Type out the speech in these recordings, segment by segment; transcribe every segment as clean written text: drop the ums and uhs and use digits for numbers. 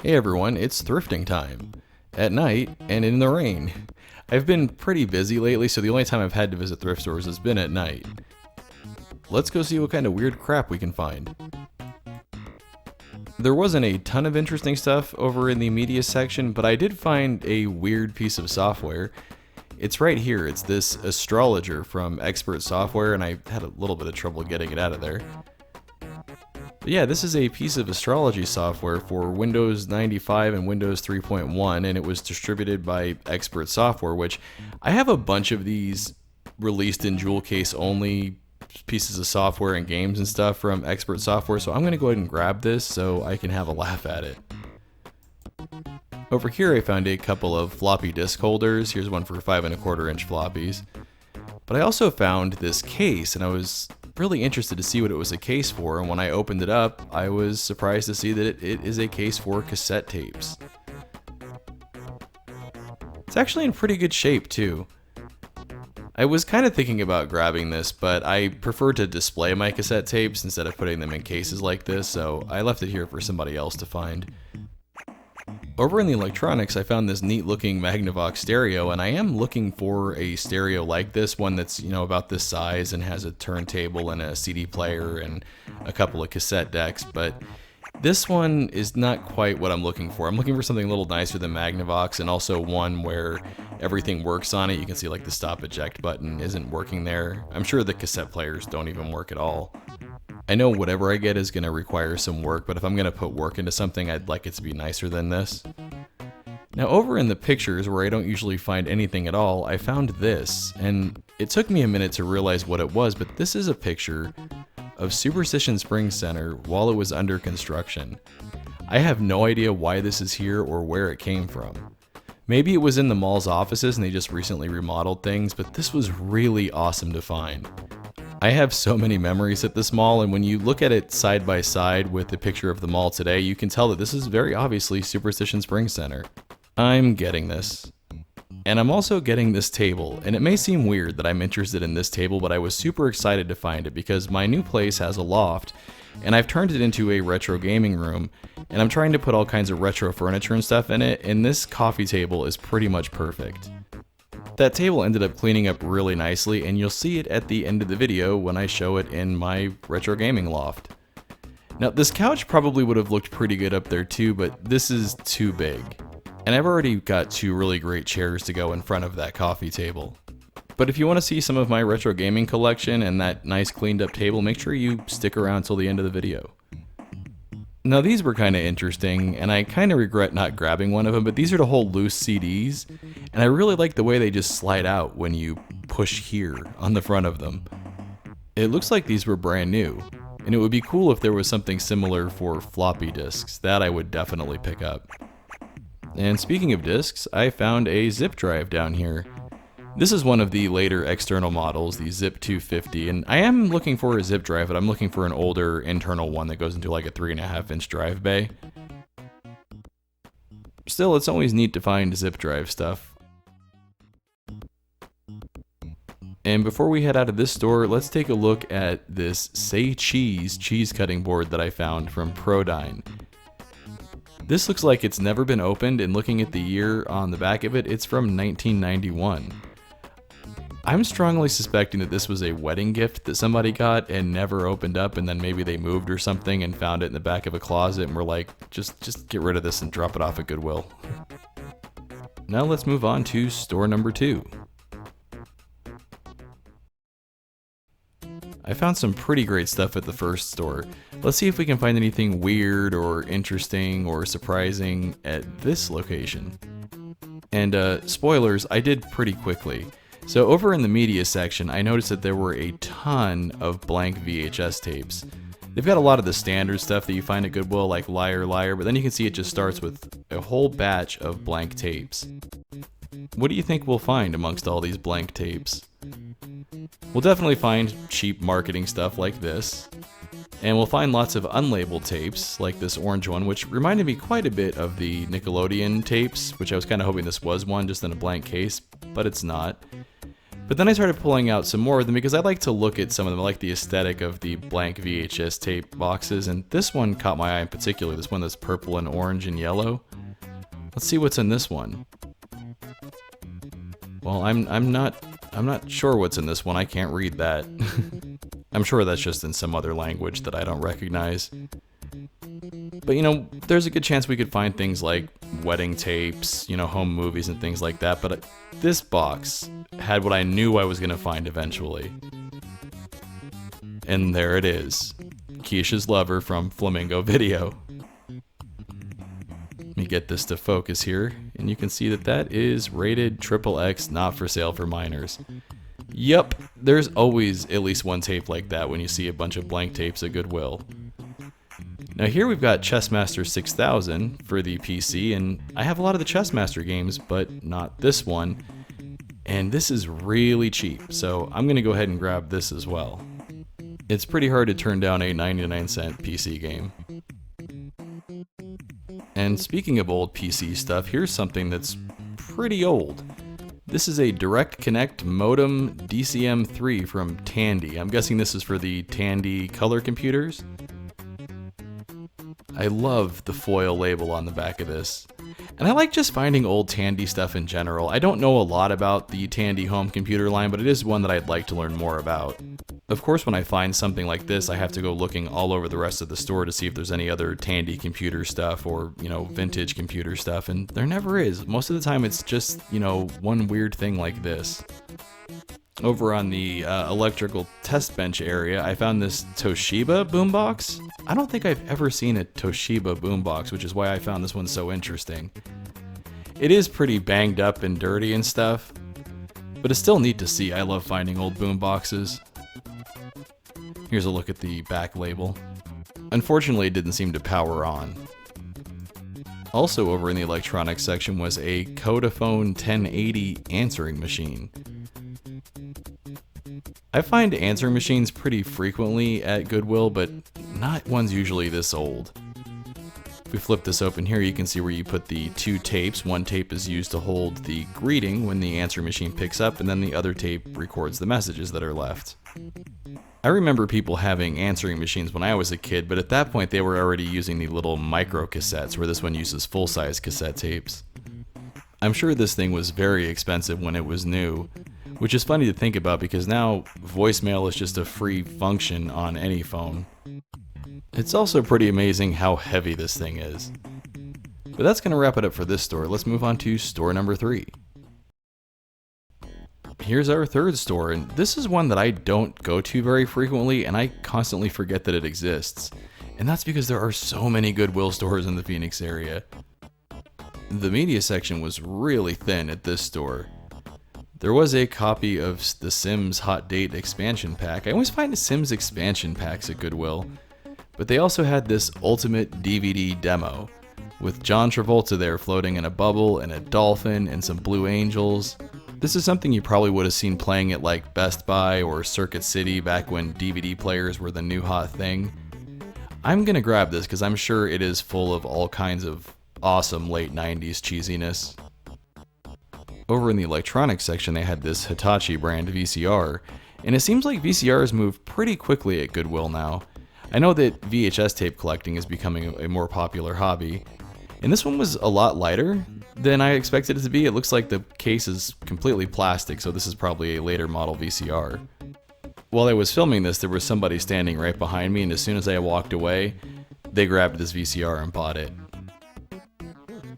Hey everyone, it's thrifting time. At night and in the rain. I've been pretty busy lately, so the only time I've had to visit thrift stores has been at night. Let's go see what kind of weird crap we can find. There wasn't a ton of interesting stuff over in the media section, but I did find a weird piece of software. It's right here. It's this astrologer from Expert Software, and I had a little bit of trouble getting it out of there. But yeah, this is a piece of astrology software for Windows 95 and Windows 3.1, and it was distributed by Expert Software, which I have a bunch of these released in jewel case only pieces of software and games and stuff from Expert Software, so I'm going to go ahead and grab this so I can have a laugh at it. Over here I found a couple of floppy disk holders. Here's one for 5 1/4 inch floppies. But I also found this case, and I was really interested to see what it was a case for, and when I opened it up, I was surprised to see that it is a case for cassette tapes. It's actually in pretty good shape too. I was kind of thinking about grabbing this, but I prefer to display my cassette tapes instead of putting them in cases like this, so I left it here for somebody else to find. Over in the electronics, I found this neat looking Magnavox stereo, and I am looking for a stereo like this, one that's, about this size and has a turntable and a CD player and a couple of cassette decks, but this one is not quite what I'm looking for. I'm looking for something a little nicer than Magnavox, and also one where everything works on it. You can see like the stop eject button isn't working there. I'm sure the cassette players don't even work at all. I know whatever I get is going to require some work, but if I'm going to put work into something, I'd like it to be nicer than this. Now over in the pictures, where I don't usually find anything at all, I found this, and it took me a minute to realize what it was, but this is a picture of Superstition Springs Center while it was under construction. I have no idea why this is here or where it came from. Maybe it was in the mall's offices and they just recently remodeled things, but this was really awesome to find. I have so many memories at this mall, and when you look at it side by side with the picture of the mall today, you can tell that this is very obviously Superstition Springs Center. I'm getting this. And I'm also getting this table, and it may seem weird that I'm interested in this table, but I was super excited to find it because my new place has a loft, and I've turned it into a retro gaming room, and I'm trying to put all kinds of retro furniture and stuff in it, and this coffee table is pretty much perfect. That table ended up cleaning up really nicely, and you'll see it at the end of the video when I show it in my retro gaming loft. Now this couch probably would have looked pretty good up there too, but this is too big. And I've already got two really great chairs to go in front of that coffee table. But if you want to see some of my retro gaming collection and that nice cleaned up table, make sure you stick around till the end of the video. Now these were kind of interesting, and I kind of regret not grabbing one of them, but these are to hold loose CDs, and I really like the way they just slide out when you push here on the front of them. It looks like these were brand new, and it would be cool if there was something similar for floppy disks. That I would definitely pick up. And speaking of disks, I found a zip drive down here. This is one of the later external models, the Zip 250, and I am looking for a zip drive, but I'm looking for an older internal one that goes into like a 3.5 inch drive bay. Still, it's always neat to find zip drive stuff. And before we head out of this store, let's take a look at this Say Cheese cheese cutting board that I found from Prodyne. This looks like it's never been opened, and looking at the year on the back of it, it's from 1991. I'm strongly suspecting that this was a wedding gift that somebody got and never opened up, and then maybe they moved or something and found it in the back of a closet and were like, just get rid of this and drop it off at Goodwill. Now let's move on to store number 2. I found some pretty great stuff at the first store. Let's see if we can find anything weird or interesting or surprising at this location. And spoilers, I did pretty quickly. So over in the media section, I noticed that there were a ton of blank VHS tapes. They've got a lot of the standard stuff that you find at Goodwill, like Liar Liar, but then you can see it just starts with a whole batch of blank tapes. What do you think we'll find amongst all these blank tapes? We'll definitely find cheap marketing stuff like this, and we'll find lots of unlabeled tapes, like this orange one, which reminded me quite a bit of the Nickelodeon tapes, which I was kind of hoping this was one, just in a blank case, but it's not. But then I started pulling out some more of them because I like to look at some of them. I like the aesthetic of the blank VHS tape boxes, and this one caught my eye in particular, this one that's purple and orange and yellow. Let's see what's in this one. Well, I'm not sure what's in this one. I can't read that. I'm sure that's just in some other language that I don't recognize. But you know, there's a good chance we could find things like wedding tapes, you know, home movies and things like that, but this box had what I knew I was going to find eventually. And there it is. Keisha's Lover from Flamingo Video. Let me get this to focus here, and you can see that that is rated XXX, not for sale for minors. Yup, there's always at least one tape like that when you see a bunch of blank tapes at Goodwill. Now here we've got Chessmaster 6000 for the PC, and I have a lot of the Chessmaster games, but not this one. And this is really cheap, so I'm gonna go ahead and grab this as well. It's pretty hard to turn down a 99-cent PC game. And speaking of old PC stuff, here's something that's pretty old. This is a Direct Connect Modem DCM3 from Tandy. I'm guessing this is for the Tandy color computers. I love the foil label on the back of this. And I like just finding old Tandy stuff in general. I don't know a lot about the Tandy home computer line, but it is one that I'd like to learn more about. Of course, when I find something like this, I have to go looking all over the rest of the store to see if there's any other Tandy computer stuff or, you know, vintage computer stuff, and there never is. Most of the time it's just, you know, one weird thing like this. Over on the electrical test bench area, I found this Toshiba boombox. I don't think I've ever seen a Toshiba boombox, which is why I found this one so interesting. It is pretty banged up and dirty and stuff, but it's still neat to see. I love finding old boomboxes. Here's a look at the back label. Unfortunately, it didn't seem to power on. Also over in the electronics section was a Codaphone 1080 answering machine. I find answering machines pretty frequently at Goodwill, but not ones usually this old. If we flip this open here, you can see where you put the two tapes. One tape is used to hold the greeting when the answering machine picks up, and then the other tape records the messages that are left. I remember people having answering machines when I was a kid, but at that point they were already using the little micro cassettes, where this one uses full-size cassette tapes. I'm sure this thing was very expensive when it was new, which is funny to think about because now voicemail is just a free function on any phone. It's also pretty amazing how heavy this thing is. But that's going to wrap it up for this store. Let's move on to store number 3. Here's our third store, and this is one that I don't go to very frequently, and I constantly forget that it exists. And that's because there are so many Goodwill stores in the Phoenix area. The media section was really thin at this store. There was a copy of the Sims Hot Date expansion pack. I always find Sims expansion packs at Goodwill. But they also had this ultimate DVD demo, with John Travolta there floating in a bubble and a dolphin and some blue angels. This is something you probably would have seen playing at like Best Buy or Circuit City back when DVD players were the new hot thing. I'm gonna grab this because I'm sure it is full of all kinds of awesome late 90s cheesiness. Over in the electronics section, they had this Hitachi brand VCR, and it seems like VCRs move pretty quickly at Goodwill now. I know that VHS tape collecting is becoming a more popular hobby, and this one was a lot lighter than I expected it to be. It looks like the case is completely plastic, so this is probably a later model VCR. While I was filming this, there was somebody standing right behind me, and as soon as I walked away, they grabbed this VCR and bought it.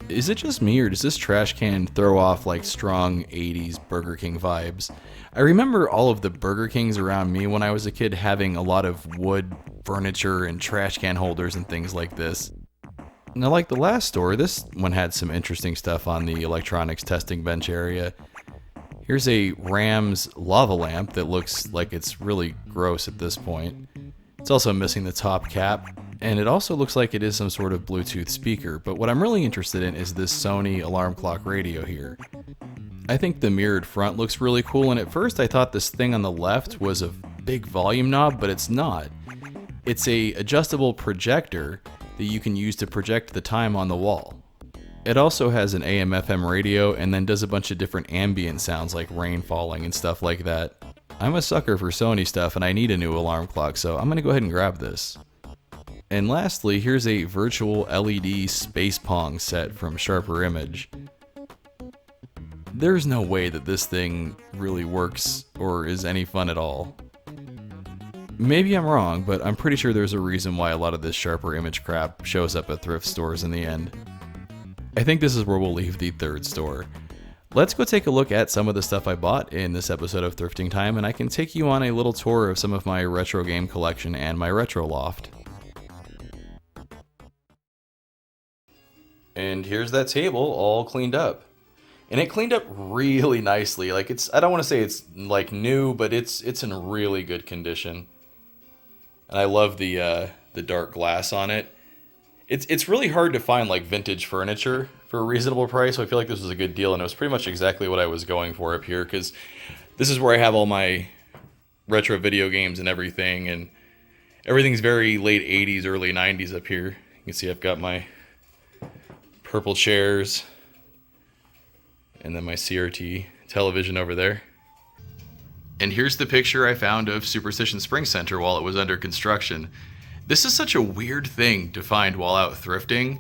Is it just me, or does this trash can throw off like strong 80s Burger King vibes? I remember all of the Burger Kings around me when I was a kid having a lot of wood furniture and trash can holders and things like this. Now, like the last store, this one had some interesting stuff on the electronics testing bench area. Here's a Rams lava lamp that looks like it's really gross at this point. It's also missing the top cap, and it also looks like it is some sort of Bluetooth speaker, but what I'm really interested in is this Sony alarm clock radio here. I think the mirrored front looks really cool, and at first I thought this thing on the left was a big volume knob, but it's not. It's a adjustable projector that you can use to project the time on the wall. It also has an AM/FM radio and then does a bunch of different ambient sounds like rain falling and stuff like that. I'm a sucker for Sony stuff and I need a new alarm clock, so I'm going to go ahead and grab this. And lastly, here's a virtual LED space Pong set from Sharper Image. There's no way that this thing really works or is any fun at all. Maybe I'm wrong, but I'm pretty sure there's a reason why a lot of this Sharper Image crap shows up at thrift stores in the end. I think this is where we'll leave the third store. Let's go take a look at some of the stuff I bought in this episode of Thrifting Time, and I can take you on a little tour of some of my retro game collection and my retro loft. And here's that table all cleaned up. And it cleaned up really nicely. Like I don't want to say it's like new, but it's in really good condition. And I love the dark glass on it. It's really hard to find like vintage furniture for a reasonable price, so I feel like this was a good deal, and it was pretty much exactly what I was going for up here, because this is where I have all my retro video games and everything, everything's very late 80s, early 90s up here. You can see I've got my purple chairs, and then my CRT television over there. And here's the picture I found of Superstition Spring Center while it was under construction. This is such a weird thing to find while out thrifting.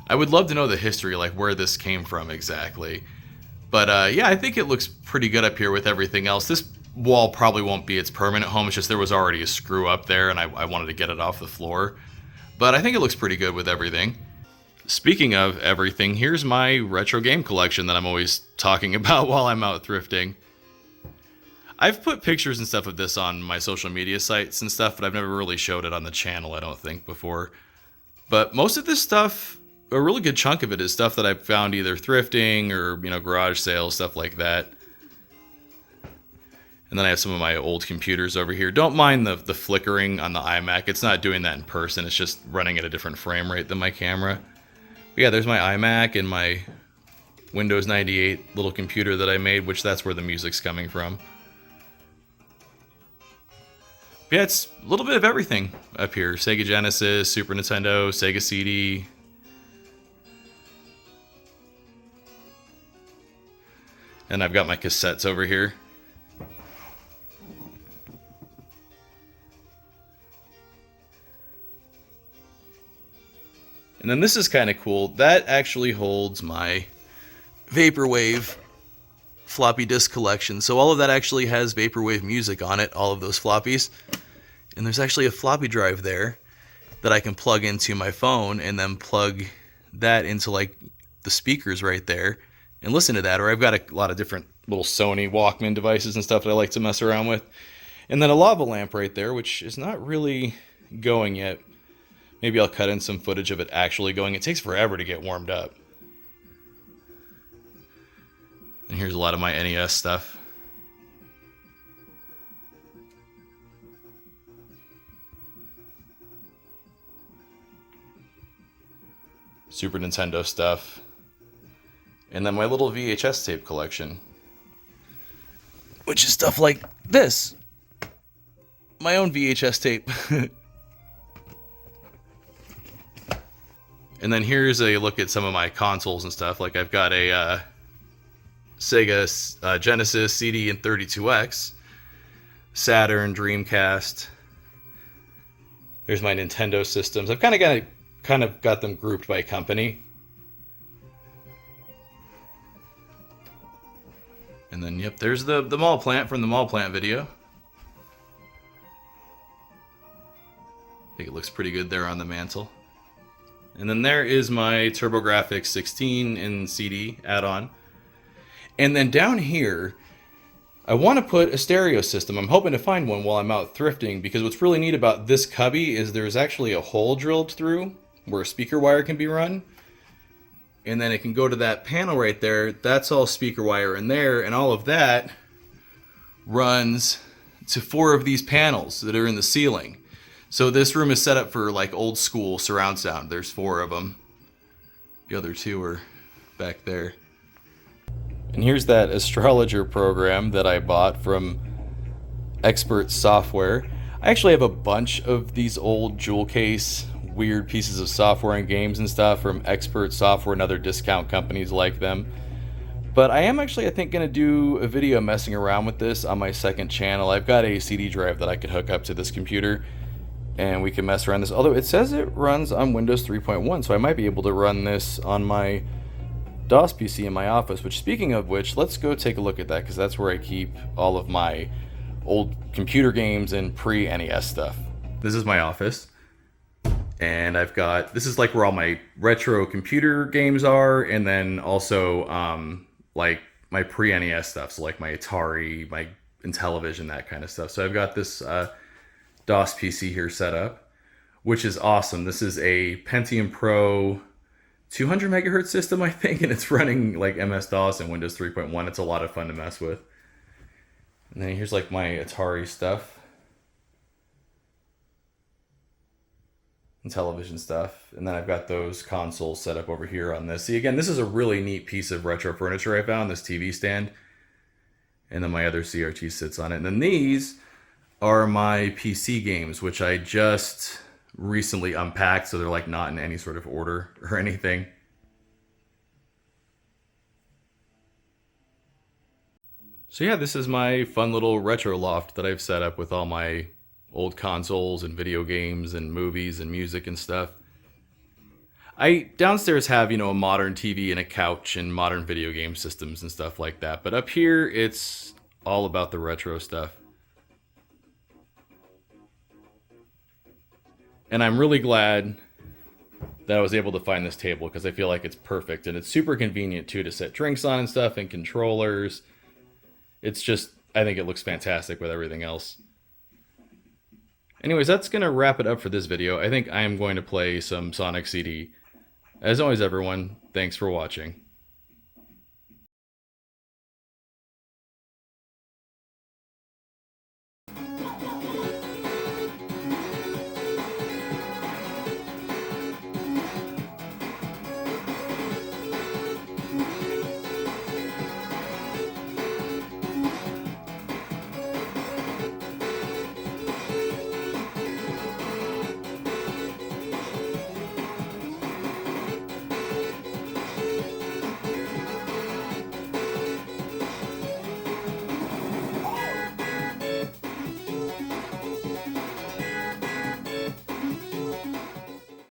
I would love to know the history, like where this came from exactly. But yeah, I think it looks pretty good up here with everything else. This wall probably won't be its permanent home, it's just there was already a screw up there and I wanted to get it off the floor. But I think it looks pretty good with everything. Speaking of everything, here's my retro game collection that I'm always talking about while I'm out thrifting. I've put pictures and stuff of this on my social media sites and stuff, but I've never really showed it on the channel, I don't think, before. But most of this stuff, a really good chunk of it, is stuff that I've found either thrifting or, garage sales, stuff like that. And then I have some of my old computers over here. Don't mind the flickering on the iMac. It's not doing that in person. It's just running at a different frame rate than my camera. But yeah, there's my iMac and my Windows 98 little computer that I made, which that's where the music's coming from. But yeah, it's a little bit of everything up here. Sega Genesis, Super Nintendo, Sega CD. And I've got my cassettes over here. And then this is kind of cool. That actually holds my Vaporwave floppy disk collection. So all of that actually has Vaporwave music on it, all of those floppies. And there's actually a floppy drive there that I can plug into my phone and then plug that into like the speakers right there and listen to that. Or I've got a lot of different little Sony Walkman devices and stuff that I like to mess around with. And then a lava lamp right there, which is not really going yet. Maybe I'll cut in some footage of it actually going. It takes forever to get warmed up. And here's a lot of my NES stuff. Super Nintendo stuff. And then my little VHS tape collection. Which is stuff like this. My own VHS tape. And then here's a look at some of my consoles and stuff. Like I've got a Sega Genesis CD and 32X, Saturn, Dreamcast. There's my Nintendo systems. I've kind of got them grouped by company. And then yep, there's the mall plant from the mall plant video. I think it looks pretty good there on the mantle. And then there is my TurboGrafx 16 and CD add-on. And then down here, I want to put a stereo system. I'm hoping to find one while I'm out thrifting, because what's really neat about this cubby is there's actually a hole drilled through where a speaker wire can be run. And then it can go to that panel right there. That's all speaker wire in there, and all of that runs to 4 of these panels that are in the ceiling. So this room is set up for like old school surround sound. There's 4 of them. The other 2 are back there. And here's that astrologer program that I bought from Expert Software. I actually have a bunch of these old jewel case weird pieces of software and games and stuff from Expert Software and other discount companies like them. But I am actually, I think, going to do a video messing around with this on my second channel. I've got a CD drive that I could hook up to this computer, and we can mess around this. Although it says it runs on Windows 3.1, so I might be able to run this on my DOS PC in my office. Which, speaking of which, let's go take a look at that, because that's where I keep all of my old computer games and pre-NES stuff. This is my office, and I've got, this is like where all my retro computer games are, and then also like my pre-NES stuff, so like my Atari, my Intellivision, that kind of stuff. So I've got this DOS PC here set up, which is awesome. This is a Pentium Pro 200 megahertz system, I think, and it's running like MS-DOS and Windows 3.1. It's a lot of fun to mess with. And then here's like my Atari stuff and television stuff. And then I've got those consoles set up over here on this. See, again, this is a really neat piece of retro furniture I found, this TV stand. And then my other CRT sits on it. And then these are my PC games, which I just recently unpacked, so they're like not in any sort of order or anything. So yeah, this is my fun little retro loft that I've set up with all my old consoles and video games and movies and music and stuff. I downstairs have, you know, a modern TV and a couch and modern video game systems and stuff like that, but up here it's all about the retro stuff. And I'm really glad that I was able to find this table, because I feel like it's perfect, and it's super convenient too to set drinks on and stuff, and controllers. It's just, I think it looks fantastic with everything else. Anyways, that's going to wrap it up for this video. I think I am going to play some Sonic CD. As always, everyone, thanks for watching.